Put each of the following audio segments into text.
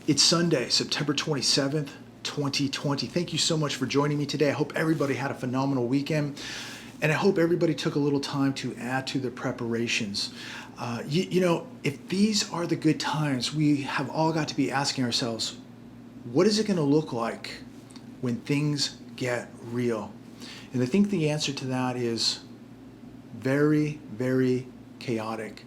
It's Sunday, September 27th, 2020. Thank you so much for joining me today. I hope everybody had a phenomenal weekend, and I hope everybody took a little time to add to their preparations. If these are the good times, we have all got to be asking ourselves, what is it going to look like when things get real? And I think the answer to that is very, very chaotic.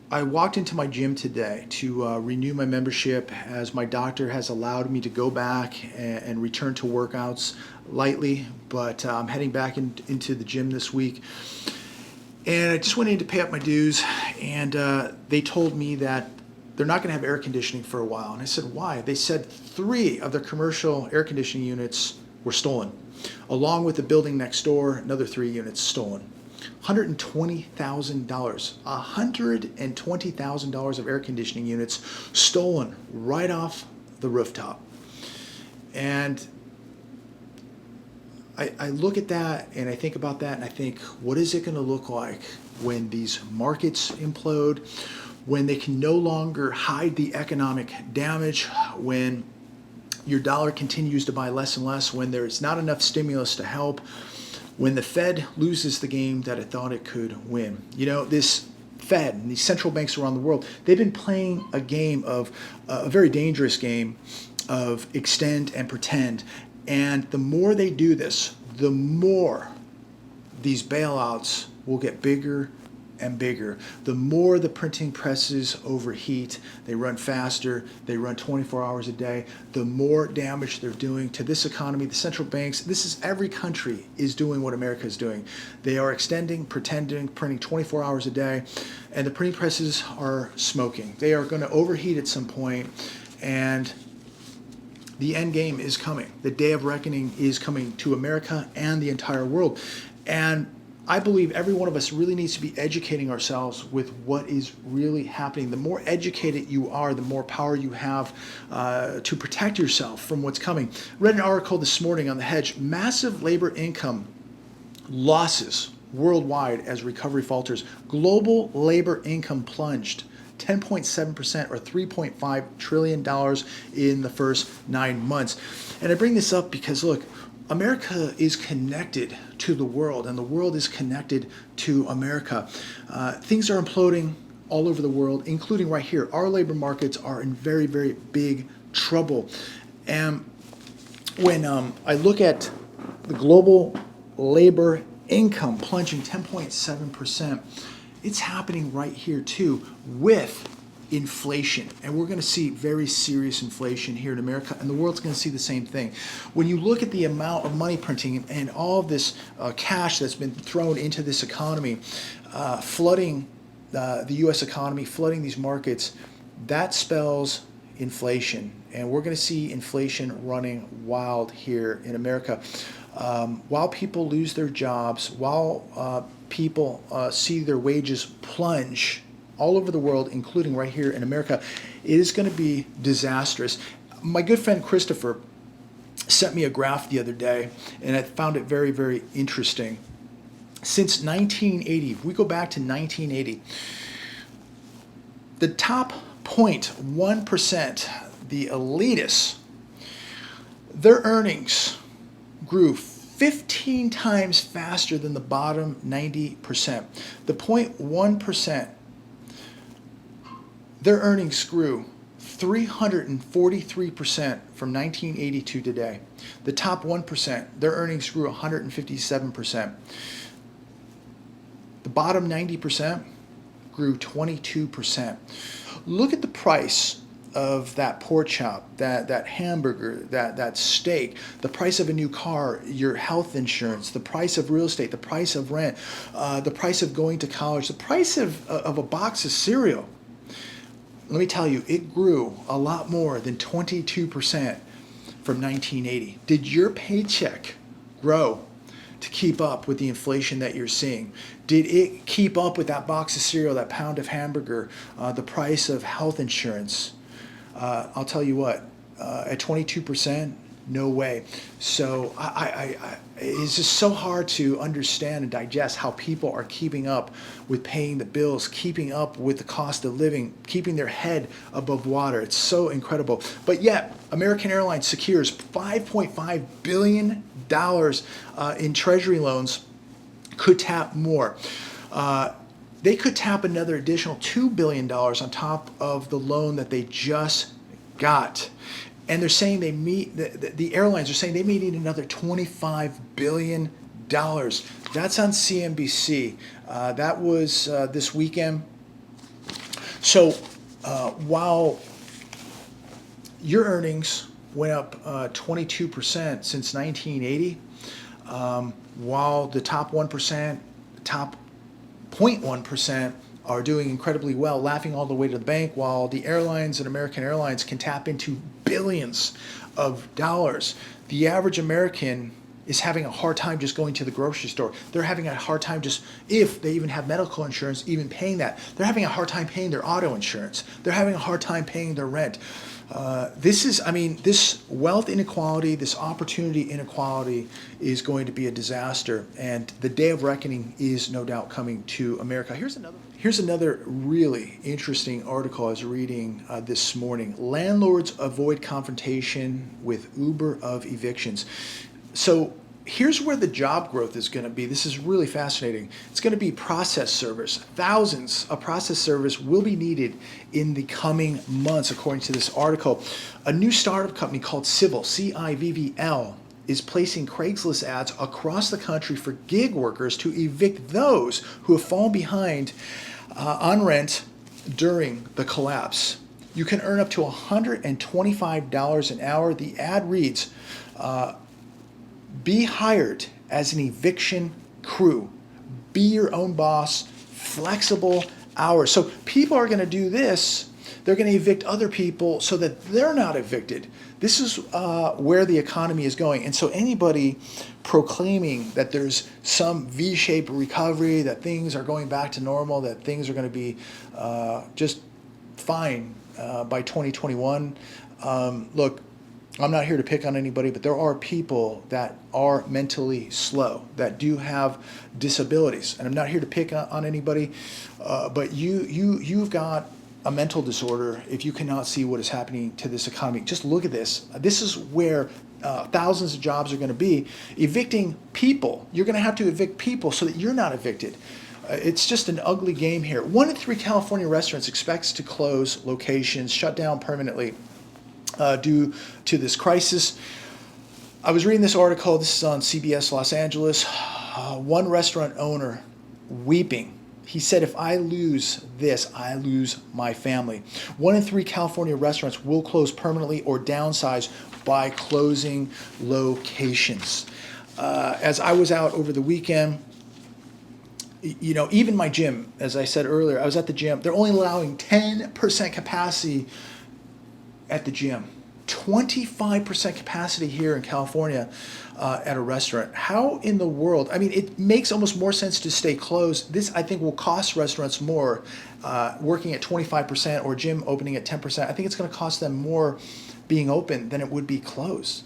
I walked into my gym today to renew my membership, as my doctor has allowed me to go back and return to workouts lightly, but I'm heading back into the gym this week. And I just went in to pay up my dues, and they told me that they're not going to have air conditioning for a while. And I said, why? They said 3 of their commercial air conditioning units were stolen, along with the building next door, another 3 units stolen. $120,000, $120,000 of air conditioning units stolen right off the rooftop. And I look at that and I think about that and I think, what is it going to look like when these markets implode, when they can no longer hide the economic damage, when your dollar continues to buy less and less, when there's not enough stimulus to help, when the Fed loses the game that it thought it could win. This Fed and these central banks around the world, they've been playing a game of, a very dangerous game of extend and pretend. And the more they do this, the more these bailouts will get bigger and bigger. The more the printing presses overheat, they run faster, they run 24 hours a day, the more damage they're doing to this economy. The central banks, every country is doing what America is doing. They are extending, pretending, printing 24 hours a day, and the printing presses are smoking. They are going to overheat at some point, and the end game is coming. The day of reckoning is coming to America and the entire world. And I believe every one of us really needs to be educating ourselves with what is really happening. The more educated you are, the more power you have to protect yourself from what's coming. Read an article this morning on The Hedge. Massive labor income losses worldwide as recovery falters. Global labor income plunged 10.7% or $3.5 trillion in the first 9 months. And I bring this up because, look, America is connected to the world, and the world is connected to America. Things are imploding all over the world, including right here. Our labor markets are in very, very big trouble. And when I look at the global labor income plunging 10.7%, it's happening right here too with inflation. And we're going to see very serious inflation here in America, and the world's going to see the same thing. When you look at the amount of money printing and all of this cash that's been thrown into this economy, flooding the U.S. economy, flooding these markets, that spells inflation. And we're going to see inflation running wild here in America. While people lose their jobs, while people see their wages plunge all over the world, including right here in America, it is going to be disastrous. My good friend Christopher sent me a graph the other day, and I found it very, very interesting. Since 1980, if we go back to 1980, the top 0.1%, the elitists, their earnings grew 15 times faster than the bottom 90%. The 0.1%, their earnings grew 343% from 1980 to today. The top 1%, their earnings grew 157%. The bottom 90% grew 22%. Look at the price of that pork chop, that hamburger, that steak, the price of a new car, your health insurance, the price of real estate, the price of rent, the price of going to college, the price of a box of cereal. Let me tell you, it grew a lot more than 22% from 1980. Did your paycheck grow to keep up with the inflation that you're seeing? Did it keep up with that box of cereal, that pound of hamburger, the price of health insurance? I'll tell you what, at 22%, no way. So it's just so hard to understand and digest how people are keeping up with paying the bills, keeping up with the cost of living, keeping their head above water. It's so incredible. But yet, American Airlines secures $5.5 billion in treasury loans, could tap more. They could tap another additional $2 billion on top of the loan that they just got. And they're saying the airlines are saying they may need another $25 billion. That's on CNBC. That was this weekend. So while your earnings went up 22% since 1980, while the top 1%, top 0.1% are doing incredibly well, laughing all the way to the bank, while the airlines and American Airlines can tap into billions of dollars. The average American is having a hard time just going to the grocery store. They're having a hard time just, if they even have medical insurance, even paying that. They're having a hard time paying their auto insurance. They're having a hard time paying their rent. This wealth inequality, this opportunity inequality is going to be a disaster, and the day of reckoning is no doubt coming to America. Here's another really interesting article I was reading this morning. Landlords avoid confrontation with Uber of evictions. So here's where the job growth is going to be. This is really fascinating. It's going to be process servers. Thousands of process servers will be needed in the coming months, according to this article. A new startup company called Civil, CIVVL, is placing Craigslist ads across the country for gig workers to evict those who have fallen behind on rent during the collapse. You can earn up to $125 an hour. The ad reads, be hired as an eviction crew. Be your own boss, flexible hours. So people are going to do this. They're going to evict other people so that they're not evicted. This is where the economy is going. And so anybody proclaiming that there's some V-shaped recovery, that things are going back to normal, that things are going to be just fine by 2021, look, I'm not here to pick on anybody, but there are people that are mentally slow, that do have disabilities. And I'm not here to pick on anybody, but you've got a mental disorder if you cannot see what is happening to this economy. Just look at this. This is where thousands of jobs are going to be. Evicting people. You're going to have to evict people so that you're not evicted. It's just an ugly game here. 1 in 3 California restaurants expects to close locations, shut down permanently due to this crisis. I was reading this article. This is on CBS Los Angeles. One restaurant owner weeping. He said, if I lose this, I lose my family. 1 in 3 California restaurants will close permanently or downsize by closing locations. As I was out over the weekend, even my gym, as I said earlier, I was at the gym. They're only allowing 10% capacity at the gym. 25% capacity here in California at a restaurant. How in the world? I mean, it makes almost more sense to stay closed. This, I think, will cost restaurants more, working at 25% or gym opening at 10%. I think it's going to cost them more being open than it would be closed.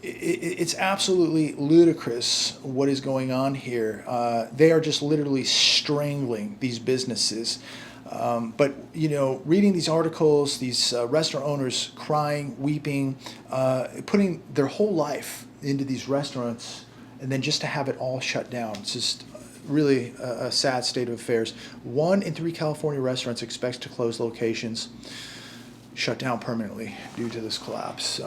It's absolutely ludicrous what is going on here. They are just literally strangling these businesses. But reading these articles, these restaurant owners crying, weeping, putting their whole life into these restaurants, and then just to have it all shut down. It's just really a sad state of affairs. 1 in 3 California restaurants expects to close locations, shut down permanently due to this collapse.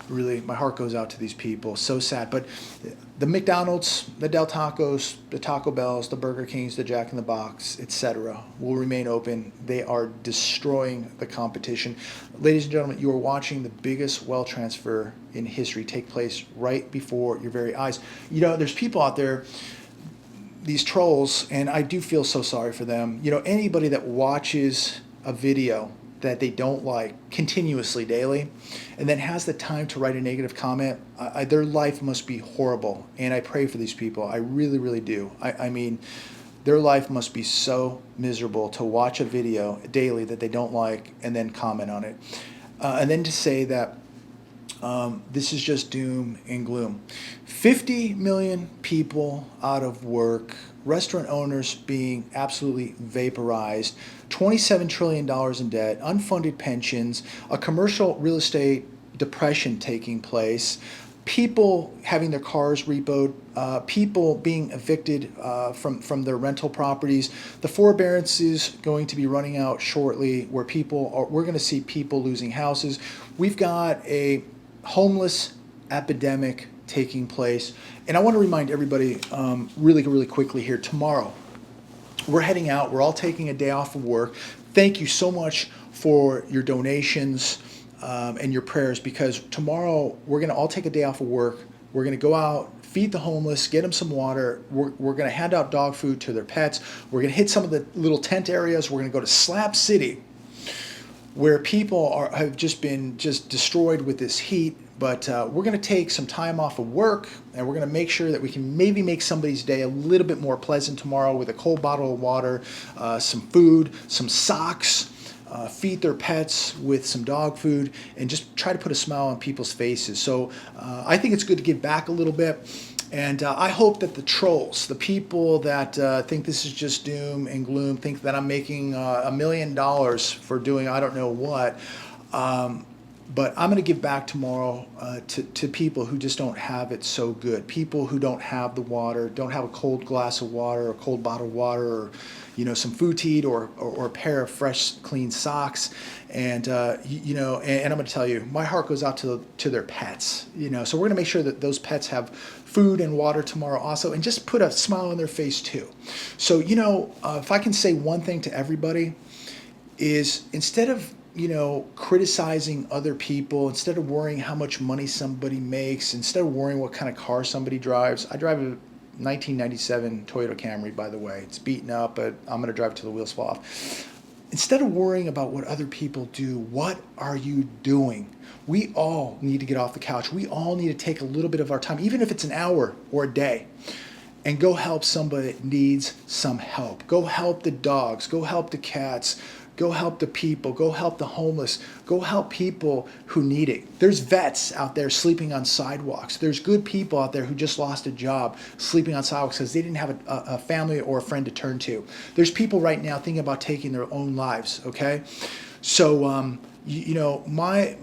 Really, my heart goes out to these people. So sad. But the McDonald's, the Del Tacos, the Taco Bells, the Burger Kings, the Jack in the Box, etc., will remain open. They are destroying the competition. Ladies and gentlemen, you are watching the biggest wealth transfer in history take place right before your very eyes. There's people out there, these trolls, and I do feel so sorry for them. Anybody that watches a video that they don't like continuously daily and then has the time to write a negative comment, their life must be horrible. And I pray for these people. I really, really do. I mean, their life must be so miserable to watch a video daily that they don't like and then comment on it. And then to say that This is just doom and gloom. 50 million people out of work, restaurant owners being absolutely vaporized, $27 trillion in debt, unfunded pensions, a commercial real estate depression taking place, people having their cars repoed, people being evicted from their rental properties. The forbearance is going to be running out shortly, where we're going to see people losing houses. We've got a homeless epidemic taking place. And I want to remind everybody really quickly here, tomorrow we're heading out. We're all taking a day off of work. Thank you so much for your donations and your prayers, because tomorrow we're going to all take a day off of work. We're going to go out, feed the homeless, get them some water. We're going to hand out dog food to their pets. We're going to hit some of the little tent areas. We're going to go to Slab City, where people have just been destroyed with this heat. But we're going to take some time off of work, and we're going to make sure that we can maybe make somebody's day a little bit more pleasant tomorrow with a cold bottle of water, some food, some socks, feed their pets with some dog food, and just try to put a smile on people's faces. So I think it's good to give back a little bit. And I hope that the trolls, the people that think this is just doom and gloom, think that I'm making $1 million for doing I don't know what, but I'm going to give back tomorrow to people who just don't have it so good. People who don't have the water, don't have a cold glass of water, or a cold bottle of water, or some food to eat, or a pair of fresh, clean socks. And and I'm going to tell you, my heart goes out to their pets. So we're going to make sure that those pets have food and water tomorrow also, and just put a smile on their face too. So if I can say one thing to everybody, is instead of criticizing other people, instead of worrying how much money somebody makes, instead of worrying what kind of car somebody drives. I drive a 1997 Toyota Camry, by the way. It's beaten up, but I'm going to drive it till the wheels fall off. Instead of worrying about what other people do, what are you doing? We all need to get off the couch. We all need to take a little bit of our time, even if it's an hour or a day, and go help somebody that needs some help. Go help the dogs. Go help the cats. Go help the people. Go help the homeless. Go help people who need it. There's vets out there sleeping on sidewalks. There's good people out there who just lost a job sleeping on sidewalks because they didn't have a family or a friend to turn to. There's people right now thinking about taking their own lives, okay? So, my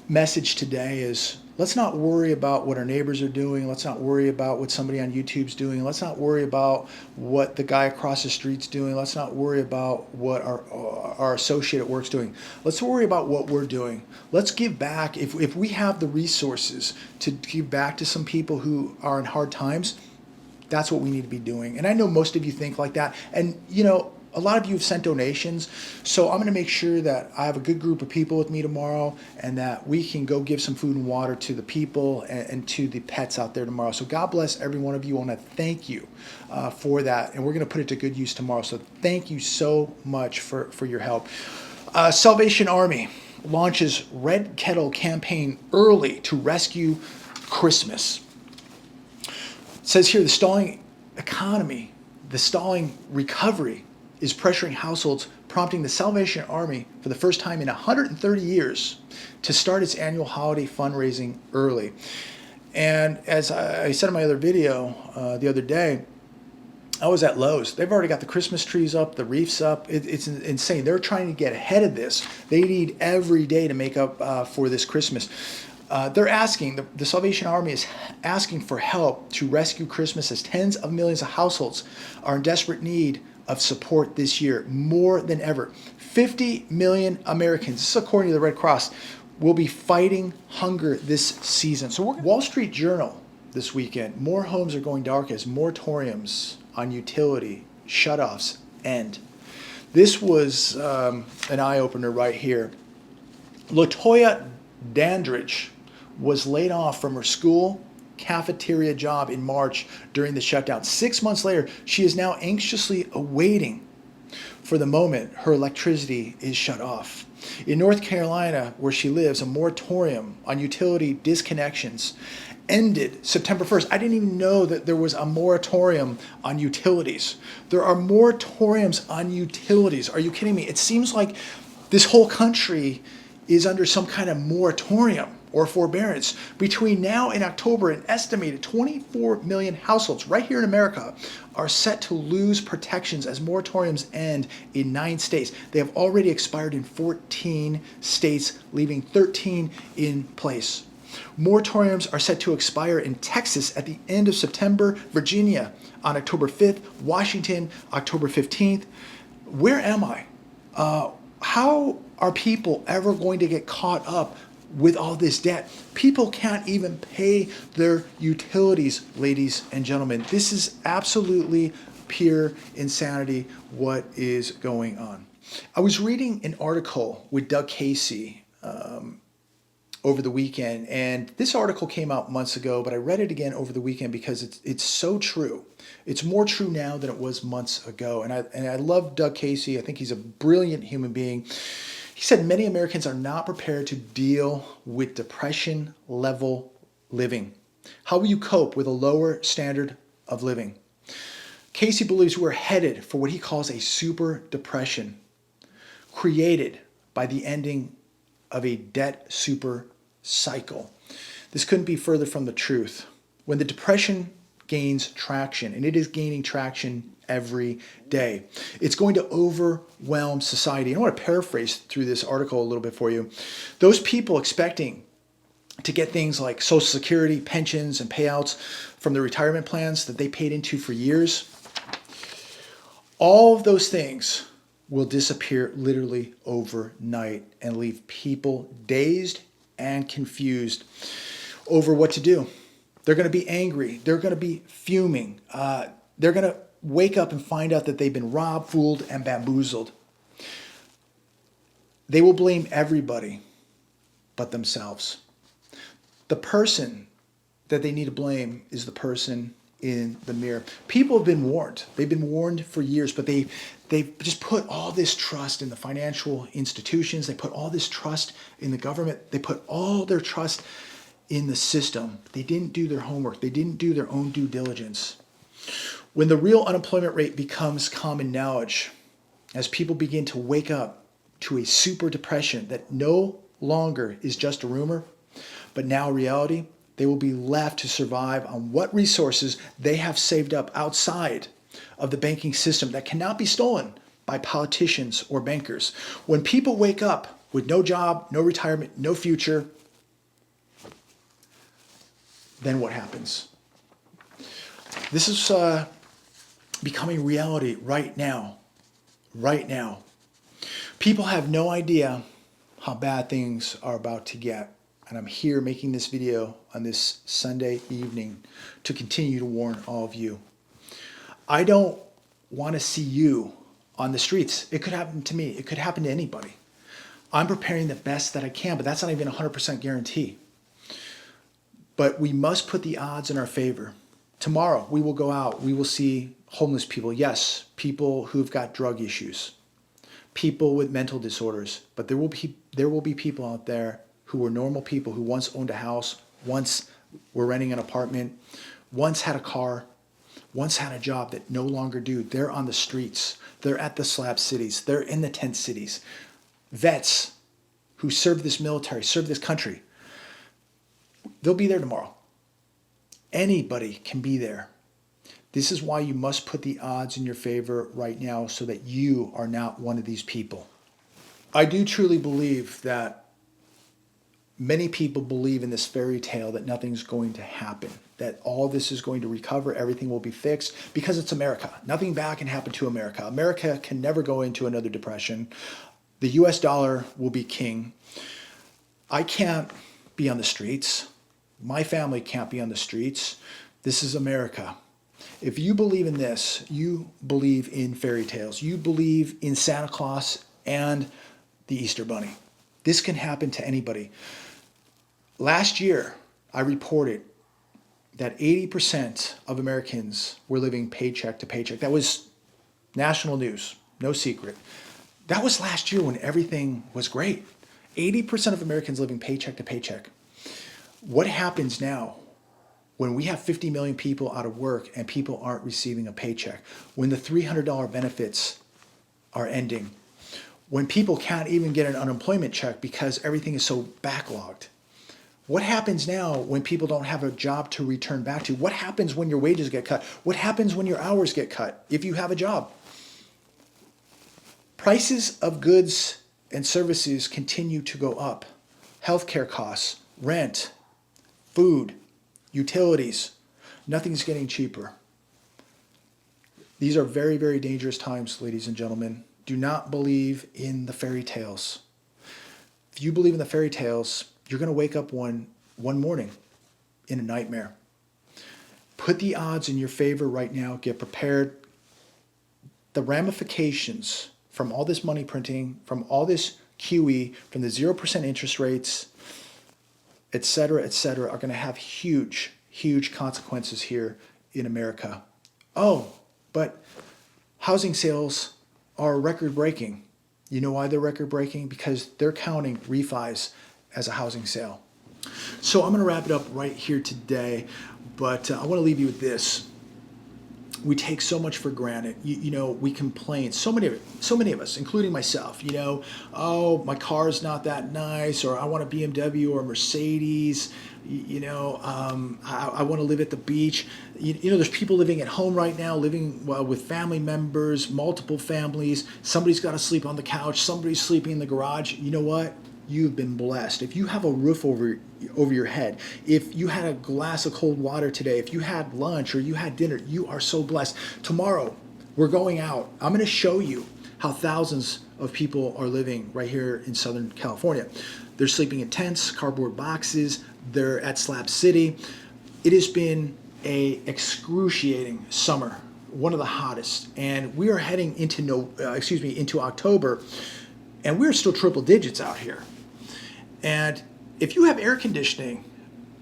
message today is, let's not worry about what our neighbors are doing. Let's not worry about what somebody on YouTube's doing. Let's not worry about what the guy across the street's doing. Let's not worry about what our associate at work's doing. Let's worry about what we're doing. Let's give back. If we have the resources to give back to some people who are in hard times, that's what we need to be doing. And I know most of you think like that. And, a lot of you have sent donations, so I'm going to make sure that I have a good group of people with me tomorrow, and that we can go give some food and water to the people and to the pets out there tomorrow. So God bless every one of you. I want to thank you for that, and we're going to put it to good use tomorrow. So thank you so much for your help. Salvation Army launches Red Kettle campaign early to rescue Christmas. It says here, the stalling economy, the stalling recovery is pressuring households, prompting the Salvation Army for the first time in 130 years to start its annual holiday fundraising early. And as I said in my other video the other day, I was at Lowe's. They've already got the Christmas trees up, the wreaths up. It's insane. They're trying to get ahead of this. They need every day to make up for this Christmas. They're asking, the Salvation Army is asking for help to rescue Christmas, as tens of millions of households are in desperate need of support this year, more than ever. 50 million Americans, this is according to the Red Cross, will be fighting hunger this season. So Wall Street Journal this weekend, more homes are going dark as moratoriums on utility shutoffs end. This was an eye-opener right here. LaToya Dandridge was laid off from her school cafeteria job in March during the shutdown. 6 months later, she is now anxiously awaiting for the moment her electricity is shut off. In North Carolina, where she lives, a moratorium on utility disconnections ended September 1st. I didn't even know that there was a moratorium on utilities. There are moratoriums on utilities. Are you kidding me? It seems like this whole country is under some kind of moratorium or forbearance. Between now and October, an estimated 24 million households right here in America are set to lose protections as moratoriums end in 9 states. They have already expired in 14 states, leaving 13 in place. Moratoriums are set to expire in Texas at the end of September, Virginia on October 5th, Washington October 15th. Where am I? How are people ever going to get caught up with all this debt? People can't even pay their utilities, ladies and gentlemen. This is absolutely pure insanity, what is going on. I was reading an article with Doug Casey over the weekend, and this article came out months ago, but I read it again over the weekend because it's so true. It's more true now than it was months ago. And I love Doug Casey. I think he's a brilliant human being. He said many Americans are not prepared to deal with depression level living. How will you cope with a lower standard of living? Casey believes we're headed for what he calls a super depression, created by the ending of a debt super cycle. This couldn't be further from the truth. When the depression gains traction, and it is gaining traction every day, it's going to overwhelm society. And I want to paraphrase through this article a little bit for you. Those people expecting to get things like Social Security, pensions, and payouts from the retirement plans that they paid into for years, all of those things will disappear literally overnight and leave people dazed and confused over what to do. They're going to be angry. They're going to be fuming. They're going to wake up and find out that they've been robbed, fooled, and bamboozled. They will blame everybody but themselves. The person that they need to blame is the person in the mirror. People have been warned. They've been warned for years, but they've just put all this trust in the financial institutions. They put all this trust in the government. They put all their trust in the system. They didn't do their homework. They didn't do their own due diligence. When the real unemployment rate becomes common knowledge, as people begin to wake up to a super depression that no longer is just a rumor, but now reality, they will be left to survive on what resources they have saved up outside of the banking system that cannot be stolen by politicians or bankers. When people wake up with no job, no retirement, no future, then what happens? This is becoming reality right now. Right now. People have no idea how bad things are about to get. And I'm here making this video on this Sunday evening to continue to warn all of you. I don't want to see you on the streets. It could happen to me. It could happen to anybody. I'm preparing the best that I can, but that's not even 100% guarantee. But we must put the odds in our favor. Tomorrow, we will go out. We will see homeless people. Yes, people who've got drug issues, people with mental disorders. But there will be people out there who were normal people who once owned a house, once were renting an apartment, once had a car, once had a job that no longer do. They're on the streets. They're at the slab cities. They're in the tent cities. Vets who served this military, served this country. They'll be there tomorrow. Anybody can be there. This is why you must put the odds in your favor right now so that you are not one of these people. I do truly believe that many people believe in this fairy tale that nothing's going to happen, that all this is going to recover, everything will be fixed, because it's America. Nothing bad can happen to America. America can never go into another depression. The US dollar will be king. I can't be on the streets. My family can't be on the streets. This is America. If you believe in this, you believe in fairy tales. You believe in Santa Claus and the Easter Bunny. This can happen to anybody. Last year, I reported that 80% of Americans were living paycheck to paycheck. That was national news, no secret. That was last year when everything was great. 80% of Americans living paycheck to paycheck. What happens now when we have 50 million people out of work and people aren't receiving a paycheck? When the $300 benefits are ending? when people can't even get an unemployment check because everything is so backlogged? What happens now when people don't have a job to return back to? What happens when your wages get cut? What happens when your hours get cut if you have a job? Prices of goods and services continue to go up. Healthcare costs, rent, food, utilities, nothing's getting cheaper. These are very, very dangerous times, ladies and gentlemen. Do not believe in the fairy tales. If you believe in the fairy tales, you're going to wake up one morning in a nightmare. Put the odds in your favor right now. Get prepared. The ramifications from all this money printing, from all this QE, from the 0% interest rates, et cetera, are going to have huge, huge consequences here in America. Oh, but housing sales are record-breaking. You know why they're record-breaking? Because they're counting refis as a housing sale. So I'm going to wrap it up right here today, but I want to leave you with this. We take so much for granted. You know, we complain. So many of us, including myself. You know, oh, my car's not that nice, or I want a BMW or a Mercedes. I want to live at the beach. You know, there's people living at home right now, living with family members, multiple families. Somebody's got to sleep on the couch. Somebody's sleeping in the garage. You know what? You've been blessed. If you have a roof over your head, if you had a glass of cold water today, if you had lunch or you had dinner, you are so blessed. Tomorrow, we're going out. I'm going to show you how thousands of people are living right here in Southern California. They're sleeping in tents, cardboard boxes. They're at Slab City. It has been an excruciating summer, one of the hottest, and we are heading into October, and we're still triple digits out here. And if you have air conditioning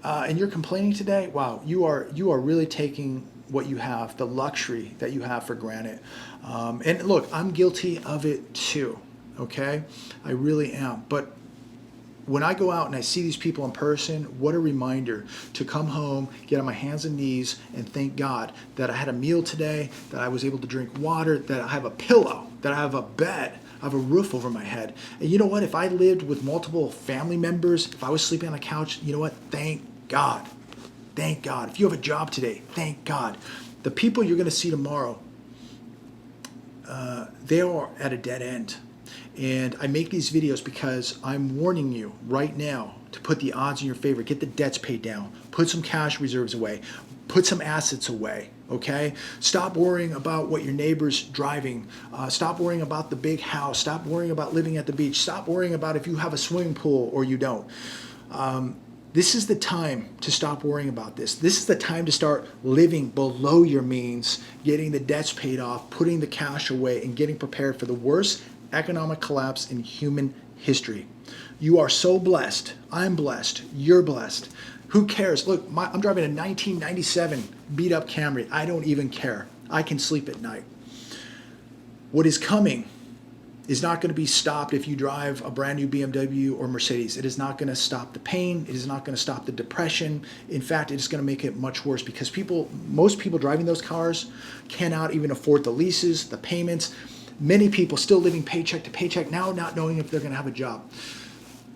and you're complaining today, wow, you are really taking what you have, the luxury that you have, for granted. And look, I'm guilty of it too, okay? I really am. But when I go out and I see these people in person, what a reminder to come home, get on my hands and knees, and thank God that I had a meal today, that I was able to drink water, that I have a pillow, that I have a bed, I have a roof over my head. And you know what? If I lived with multiple family members, if I was sleeping on a couch, you know what? Thank God. Thank God. If you have a job today, thank God. The people you're going to see tomorrow, they are at a dead end. And I make these videos because I'm warning you right now to put the odds in your favor. Get the debts paid down. Put some cash reserves away. Put some assets away, okay? Stop worrying about what your neighbor's driving. Stop worrying about the big house. Stop worrying about living at the beach. Stop worrying about if you have a swimming pool or you don't. This is the time to stop worrying about this. This is the time to start living below your means, getting the debts paid off, putting the cash away, and getting prepared for the worst economic collapse in human history. You are so blessed. I'm blessed. You're blessed. Who cares? Look, I'm driving a 1997 beat up Camry. I don't even care. I can sleep at night. What is coming is not going to be stopped if you drive a brand new BMW or Mercedes. It is not going to stop the pain. It is not going to stop the depression. In fact, it is going to make it much worse because most people driving those cars cannot even afford the leases, the payments. Many people still living paycheck to paycheck, now not knowing if they're going to have a job.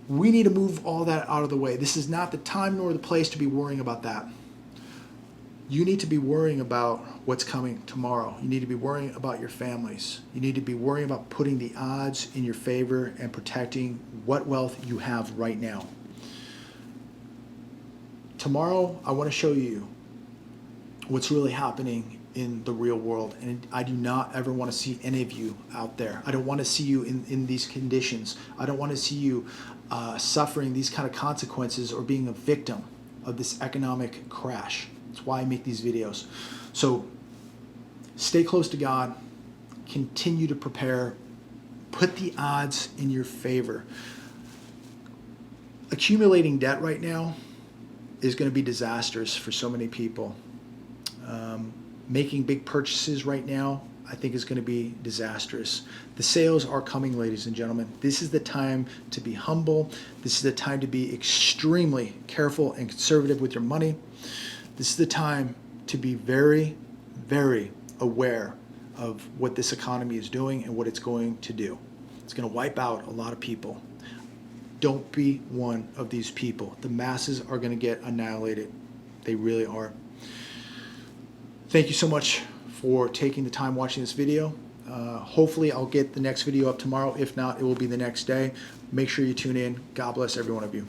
We need to move all that out of the way. This is not the time nor the place to be worrying about that. You need to be worrying about what's coming tomorrow. You need to be worrying about your families. You need to be worrying about putting the odds in your favor and protecting what wealth you have right now. Tomorrow, I want to show you what's really happening in the real world, and I do not ever want to see any of you out there. I don't want to see you in these conditions. I don't want to see you suffering these kind of consequences or being a victim of this economic crash. That's why I make these videos. So stay close to God, continue to prepare, put the odds in your favor. Accumulating debt right now is going to be disastrous for so many people. Making big purchases right now, I think, is going to be disastrous. The sales are coming, ladies and gentlemen. This is the time to be humble. This is the time to be extremely careful and conservative with your money. This is the time to be very, very aware of what this economy is doing and what it's going to do. It's going to wipe out a lot of people. Don't be one of these people. The masses are going to get annihilated. They really are. Thank you so much for taking the time watching this video. Hopefully I'll get the next video up tomorrow. If not, it will be the next day. Make sure you tune in. God bless every one of you.